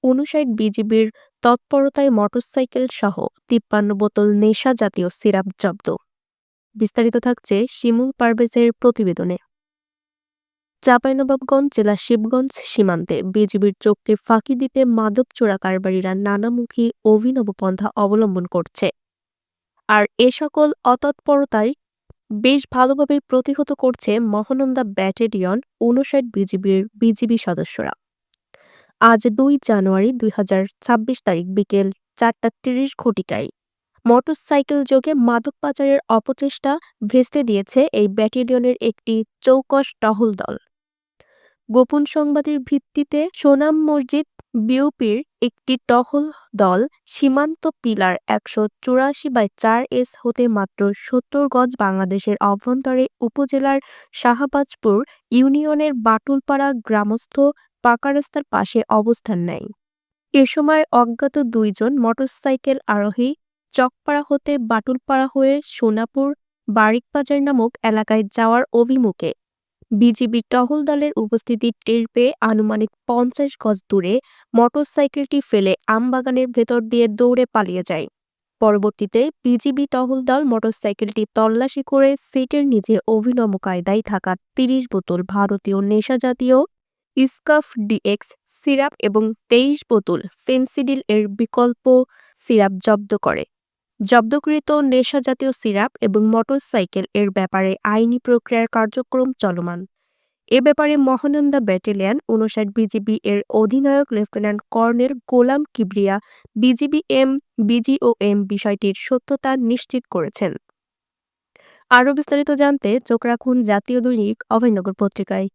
৫৯ বিজিবির তৎপরতায় মোটরসাইকেলসহ ৫৩ বোতল নেশাজাতীয় সিরাপ জব্দ। বিস্তারিত থাকছে শিমুল পারভেজের প্রতিবেদনে। চাঁপাইনবাবগঞ্জ জেলার শিবগঞ্জ সীমান্তে বিজিবির চোখকে ফাঁকি দিতে মাদক চোরা কারবারিরা নানামুখী অভিনব পন্থা অবলম্বন করছে। আর এ সকল অতৎপরতায় বেশ ভালোভাবেই প্রতিহত করছে মহানন্দা ব্যাটালিয়ন ৫৯ বিজিবি সদস্যরা। আজ ২ জানুয়ারি ২০২৬ তারিখ বিকেল ৪টা ৩০ ঘটিকায় মোটরসাইকেলযোগে মাদক পাচারের অপচেষ্টা ভেস্তে দিয়েছে এই ব্যাটালিয়নের একটি চৌকস টহল দল। গোপন সংবাদের ভিত্তিতে সোনাম মসজিদ বিওপির একটি টহল দল সীমান্ত পিলার ১৮৪/৪ হতে মাত্র ৭০ গজ বাংলাদেশের অভ্যন্তরে উপজেলার শাহবাজপুর ইউনিয়নের বাটুলপাড়া গ্রামস্থ পাকা রাস্তার পাশে অবস্থান নেয়। এ সময় অজ্ঞাত ২ জন মোটরসাইকেল আরোহী চকপাড়া হতে বাটুলপাড়া হয়ে সোনাপুর বারিকবাজার নামক এলাকায় যাওয়ার অভিমুখে বিজিবি টহল দলের উপস্থিতি টের পেয়ে আনুমানিক ৫০ গজ দূরে মোটরসাইকেলটি ফেলে আমবাগানের ভেতর দিয়ে দৌড়ে পালিয়ে যায়। পরবর্তীতে বিজিবি টহল দল মোটরসাইকেলটি তল্লাশি করে সিটের নিচে অভিনব কায়দায় থাকা ৩০ বোতল ভারতীয় নেশাজাতীয় ইস্কাফ ডিএক্স সিরাপ এবং ২৩ বোতল ফেনসিডিল এর বিকল্প সিরাপ জব্দ করে। জব্দকৃত নেশাজাতীয় সিরাপ এবং মোটরসাইকেল এর ব্যাপারে আইনি প্রক্রিয়ার কার্যক্রম চলমান। এ ব্যাপারে মহানন্দা ব্যাটালিয়ন ৫৯ বিজিবি এর অধিনায়ক লেফটেন্যান্ট কর্নেল গোলাম কিবরিয়া বিজিওএম বিষয়টির সত্যতা নিশ্চিত করেছেন। আরও বিস্তারিত জানতে চোখ রাখুন জাতীয় দৈনিক অভয়নগর পত্রিকায়।